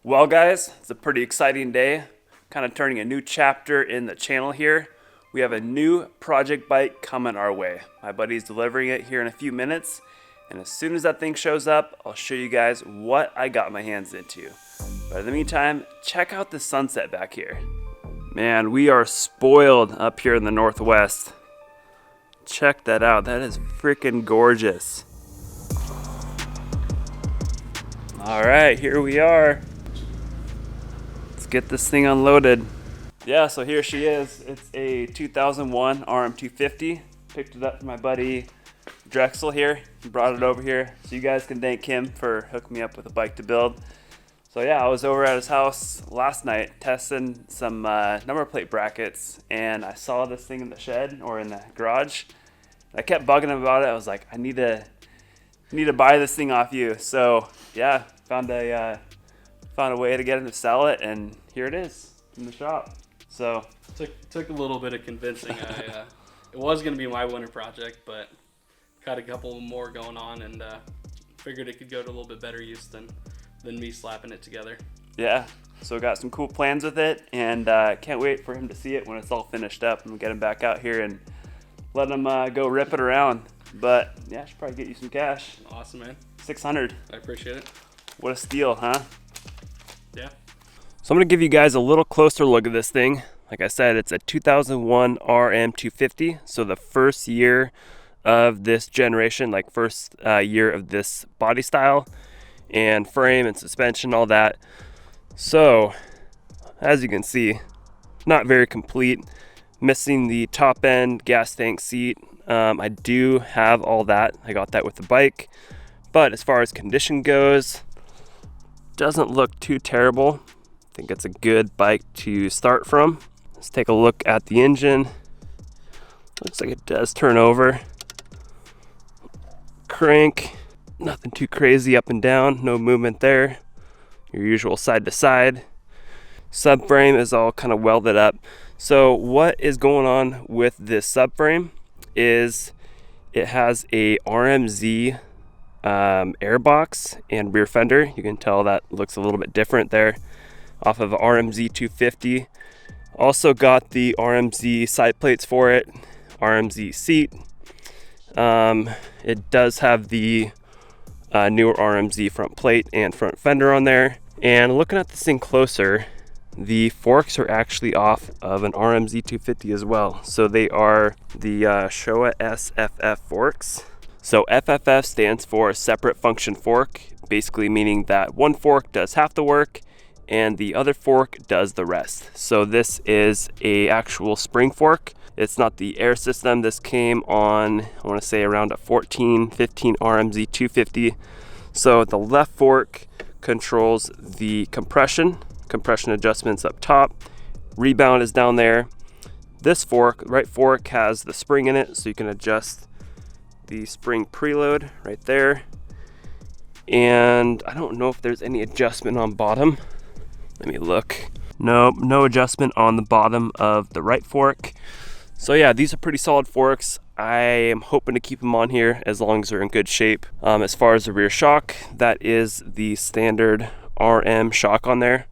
Well guys, it's a pretty exciting day, kind of turning a new chapter in the channel here. We have a new project bike coming our way. My buddy's delivering it here in a few minutes, and as soon as that thing shows up, I'll show you guys what I got my hands into. But in the meantime, check out the sunset back here. Man, we are spoiled up here in the Northwest. Check that out, that is freaking gorgeous. All right, here we are. Get this thing unloaded. Yeah, so here she is. It's a 2001 RM250. Picked it up from my buddy Drexel here. He brought it over here so you guys can thank him for hooking me up with a bike to build. So yeah, I was over at his house last night testing some number plate brackets, and I saw this thing in the shed or in the garage. I kept bugging him about it. I was like, I need to buy this thing off you. So yeah, found a way to get him to sell it, and here it is in the shop. So took a little bit of convincing. It was going to be my winter project, but got a couple more going on, and figured it could go to a little bit better use than me slapping it together. Yeah, so got some cool plans with it, and can't wait for him to see it when it's all finished up, and we'll get him back out here and let him go rip it around. But yeah, I should probably get you some cash. Awesome, man. $600. I appreciate it. What a steal, huh? Yeah. So I'm going to give you guys a little closer look at this thing. Like I said, it's a 2001 RM250, so the first year of this generation, like first year of this body style and frame and suspension, all that. So as you can see, not very complete, missing the top end gas tank seat. I do have all that. I got that with the bike, but as far as condition goes, doesn't look too terrible. I think it's a good bike to start from. Let's take a look at the engine. Looks like it does turn over. Crank, nothing too crazy up and down, no movement there. Your usual side to side. Subframe is all kind of welded up. So what is going on with this subframe is it has a RMZ airbox and rear fender. You can tell that looks a little bit different there off of RMZ 250. Also got the RMZ side plates for it, RMZ seat. It does have the newer RMZ front plate and front fender on there. And looking at this thing closer, the forks are actually off of an RMZ 250 as well. So they are the Showa SFF forks. So FFF stands for separate function fork, basically meaning that one fork does half the work and the other fork does the rest. So this is a actual spring fork. It's not the air system. This came on, I want to say around a 14, 15 RMZ 250. So the left fork controls the compression adjustments up top. Rebound is down there. This fork, right fork, has the spring in it, so you can adjust the spring preload right there. And I don't know if there's any adjustment on bottom. Let me look. Nope, no adjustment on the bottom of the right fork. So yeah, these are pretty solid forks. I am hoping to keep them on here as long as they're in good shape. As far as the rear shock, that is the standard RM shock on there,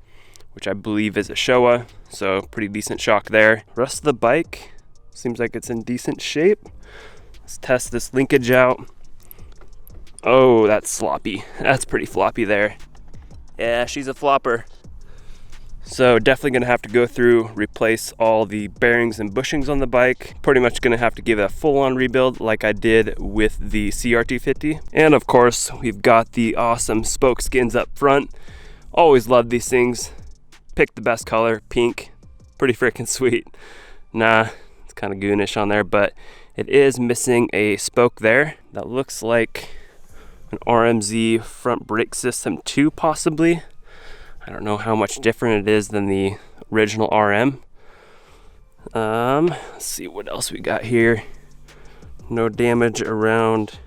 which I believe is a Showa, so pretty decent shock there. Rest of the bike seems like it's in decent shape. Let's test this linkage out. Oh, that's sloppy. That's pretty floppy there. Yeah, she's a flopper. So definitely gonna have to go through, replace all the bearings and bushings on the bike. Pretty much gonna have to give it a full-on rebuild like I did with the CR250. And of course, we've got the awesome spoke skins up front. Always love these things. Pick the best color, pink. Pretty freaking sweet. Nah, it's kind of goonish on there, but it is missing a spoke there. That looks like an RMZ front brake system 2 possibly. I don't know how much different it is than the original RM. Let's see what else we got here. No damage around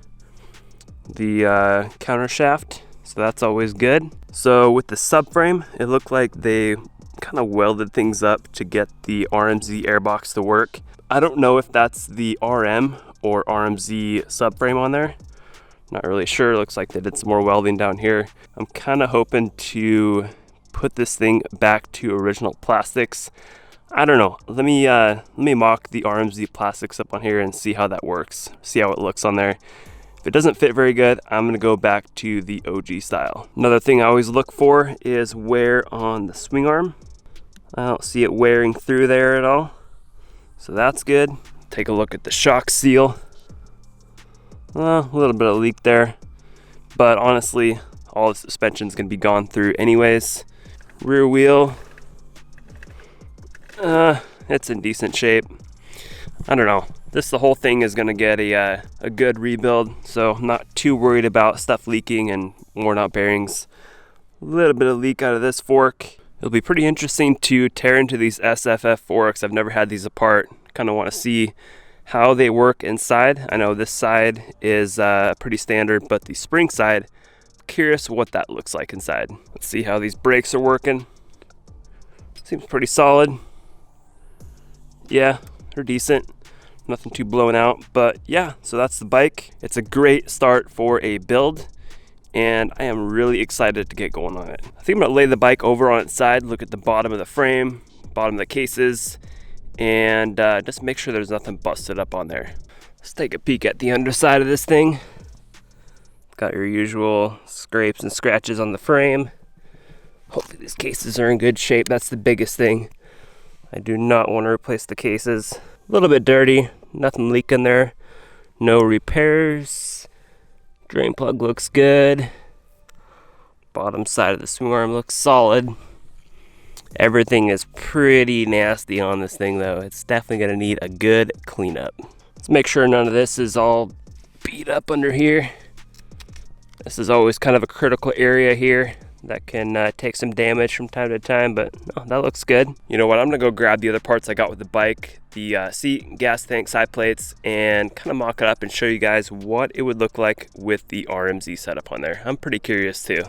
the counter shaft, so that's always good. So with the subframe, it looked like they kind of welded things up to get the RMZ airbox to work. I don't know if that's the RM or RMZ subframe on there. Not really sure. Looks like they did some more welding down here. I'm kind of hoping to put this thing back to original plastics. I don't know. Let me mock the RMZ plastics up on here and see how that works. See how it looks on there. If it doesn't fit very good, I'm gonna go back to the OG style. Another thing I always look for is wear on the swing arm. I don't see it wearing through there at all, so that's good. Take a look at the shock seal. A little bit of leak there, but honestly, all the suspension's gonna be gone through anyways. Rear wheel, it's in decent shape. I don't know. The whole thing is gonna get a good rebuild, so I'm not too worried about stuff leaking and worn out bearings. A little bit of leak out of this fork. It'll be pretty interesting to tear into these SFF forks. I've never had these apart. Kind of want to see how they work inside. I know this side is pretty standard, but the spring side, curious what that looks like inside. Let's see how these brakes are working. Seems pretty solid. Yeah, they're decent. Nothing too blown out, but yeah, so that's the bike. It's a great start for a build, and I am really excited to get going on it. I think I'm gonna lay the bike over on its side, look at the bottom of the frame, bottom of the cases, and just make sure there's nothing busted up on there. Let's take a peek at the underside of this thing. Got your usual scrapes and scratches on the frame. Hopefully these cases are in good shape. That's the biggest thing. I do not want to replace the cases. A little bit dirty, nothing leaking there. No repairs. Drain plug looks good. Bottom side of the swing arm looks solid. Everything is pretty nasty on this thing though. It's definitely gonna need a good cleanup. Let's make sure none of this is all beat up under here. This is always kind of a critical area here that can take some damage from time to time, but no, that looks good. You know what, I'm gonna go grab the other parts I got with the bike, the seat, gas tank, side plates, and kind of mock it up and show you guys what it would look like with the RMZ setup on there. I'm pretty curious too.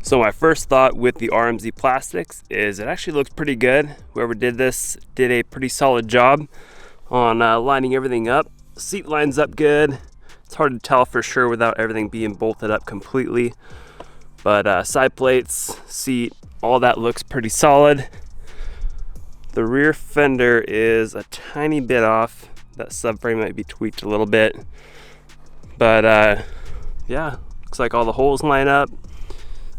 So my first thought with the RMZ plastics is it actually looks pretty good. Whoever did this did a pretty solid job on lining everything up. Seat lines up good. It's hard to tell for sure without everything being bolted up completely. But side plates, seat, all that looks pretty solid. The rear fender is a tiny bit off. That subframe might be tweaked a little bit. But yeah, looks like all the holes line up.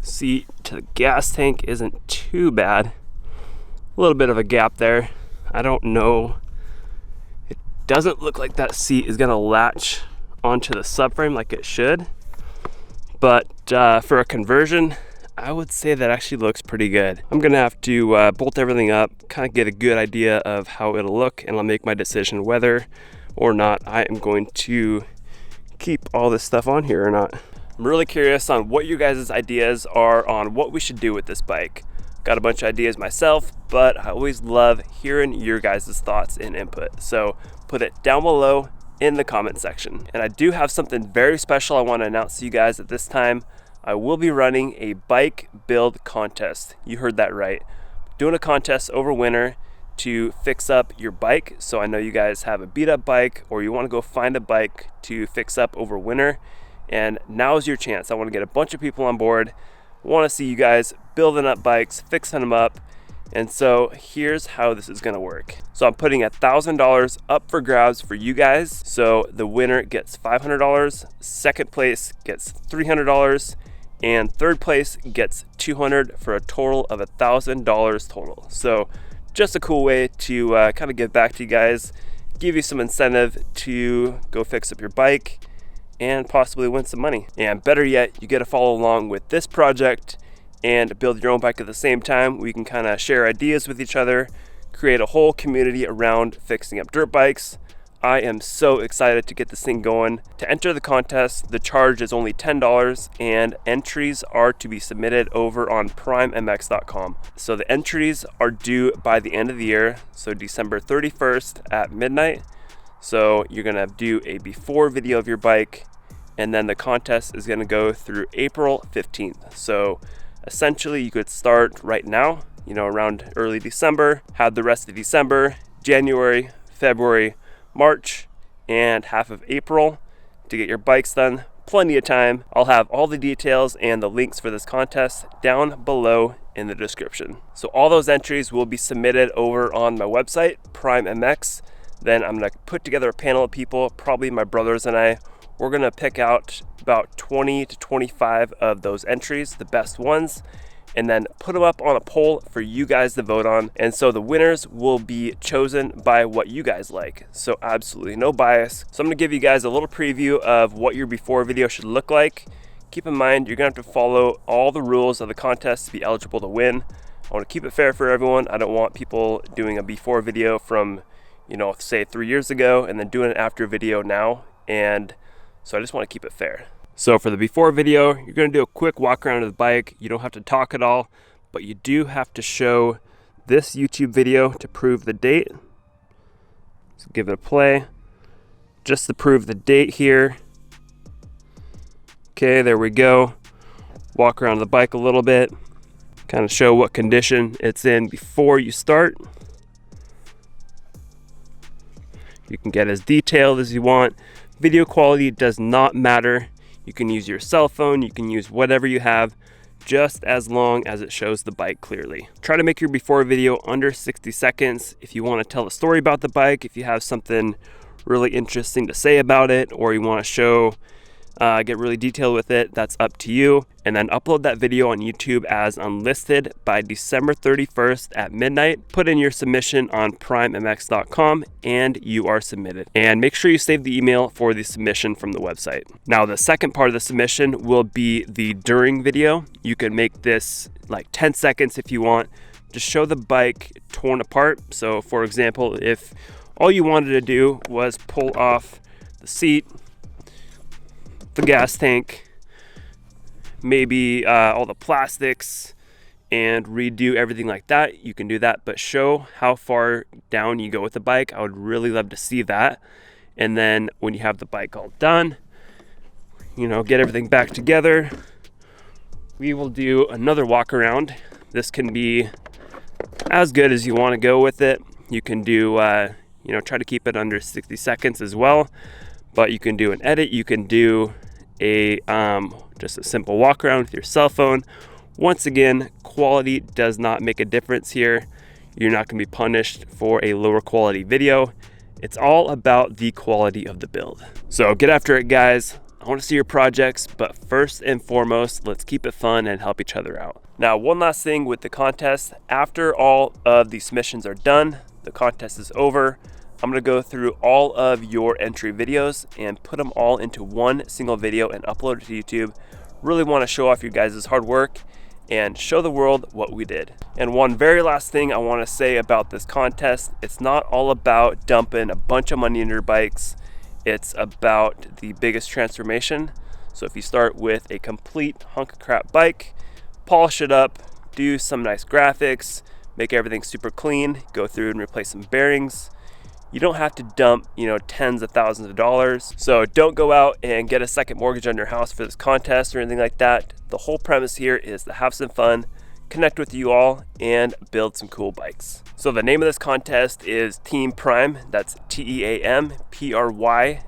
Seat to the gas tank isn't too bad. A little bit of a gap there. I don't know. It doesn't look like that seat is gonna latch onto the subframe like it should. But for a conversion, I would say that actually looks pretty good. I'm gonna have to bolt everything up, kind of get a good idea of how it'll look, and I'll make my decision whether or not I am going to keep all this stuff on here or not. I'm really curious on what you guys' ideas are on what we should do with this bike. Got a bunch of ideas myself, but I always love hearing your guys' thoughts and input. So put it down below in the comment section. And I do have something very special I want to announce to you guys at this time. I will be running a bike build contest. You heard that right. Doing a contest over winter to fix up your bike. So I know you guys have a beat up bike or you want to go find a bike to fix up over winter. And now's your chance. I want to get a bunch of people on board. I want to see you guys building up bikes, fixing them up. And so here's how this is going to work. So I'm putting $1,000 up for grabs for you guys. So the winner gets $500, second place gets $300, and third place gets $200 for a total of $1,000 total. So just a cool way to kind of give back to you guys, give you some incentive to go fix up your bike and possibly win some money. And better yet, you get to follow along with this project and build your own bike at the same time. We can kind of share ideas with each other, create a whole community around fixing up dirt bikes. I am so excited to get this thing going. To enter the contest, the charge is only $10 and entries are to be submitted over on primemx.com. So the entries are due by the end of the year, so December 31st at midnight. So you're gonna do a before video of your bike, and then the contest is gonna go through April 15th. So essentially you could start right now, you know, around early December, have the rest of December, January, February, March, and half of April to get your bikes done. Plenty of time. I'll have all the details and the links for this contest down below in the description. So all those entries will be submitted over on my website, Prime MX. Then I'm gonna put together a panel of people, probably my brothers and I. We're gonna pick out about 20 to 25 of those entries, the best ones, and then put them up on a poll for you guys to vote on. And so the winners will be chosen by what you guys like. So absolutely no bias. So I'm gonna give you guys a little preview of what your before video should look like. Keep in mind, you're gonna have to follow all the rules of the contest to be eligible to win. I wanna keep it fair for everyone. I don't want people doing a before video from, you know, say 3 years ago and then doing an after video now. And so I just wanna keep it fair. So for the before video, you're gonna do a quick walk around of the bike. You don't have to talk at all, but you do have to show this YouTube video to prove the date. So give it a play, just to prove the date here. Okay, there we go. Walk around the bike a little bit, kind of show what condition it's in before you start. You can get as detailed as you want. Video quality does not matter. You can use your cell phone, you can use whatever you have, just as long as it shows the bike clearly. Try to make your before video under 60 seconds. If you want to tell a story about the bike, if you have something really interesting to say about it, or you want to show, get really detailed with it, that's up to you. And then upload that video on YouTube as unlisted by December 31st at midnight. Put in your submission on primemx.com and you are submitted. And make sure you save the email for the submission from the website. Now the second part of the submission will be the during video. You can make this like 10 seconds if you want. Just show the bike torn apart. So for example, if all you wanted to do was pull off the seat, the gas tank, maybe all the plastics, and redo everything like that, you can do that, but show how far down you go with the bike. I would really love to see that. And then when you have the bike all done, you know, get everything back together, we will do another walk around. This can be as good as you want to go with it. You can do you know, try to keep it under 60 seconds as well, but you can do an edit, you can do a just a simple walk around with your cell phone. Once again, quality does not make a difference here. You're not going to be punished for a lower quality video. It's all about the quality of the build. So get after it, guys. I want to see your projects, but first and foremost, let's keep it fun and help each other out. Now, one last thing with the contest. After all of the submissions are done, the contest is over. I'm gonna go through all of your entry videos and put them all into one single video and upload it to YouTube. Really wanna show off you guys' hard work and show the world what we did. And one very last thing I wanna say about this contest, it's not all about dumping a bunch of money into your bikes. It's about the biggest transformation. So if you start with a complete hunk of crap bike, polish it up, do some nice graphics, make everything super clean, go through and replace some bearings. You don't have to dump, you know, tens of thousands of dollars. So don't go out and get a second mortgage on your house for this contest or anything like that. The whole premise here is to have some fun, connect with you all, and build some cool bikes. So the name of this contest is Team Prime. That's TEAMPRYME.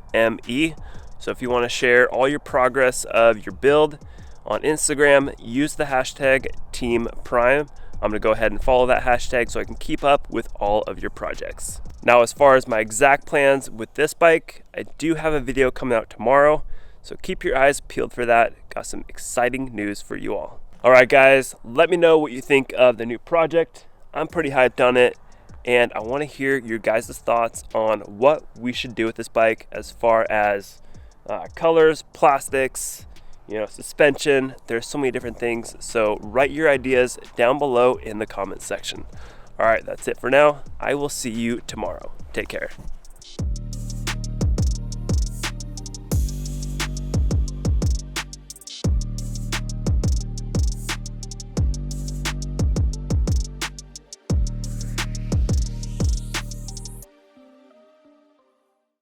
So if you want to share all your progress of your build on Instagram, use the hashtag Team Prime. I'm gonna go ahead and follow that hashtag so I can keep up with all of your projects. Now, as far as my exact plans with this bike, I do have a video coming out tomorrow, so keep your eyes peeled for that. Got some exciting news for you all. All right, guys, let me know what you think of the new project. I'm pretty hyped on it, and I wanna hear your guys' thoughts on what we should do with this bike as far as colors, plastics, you know, suspension. There's so many different things. So write your ideas down below in the comment section. All right, that's it for now. I will see you tomorrow. Take care.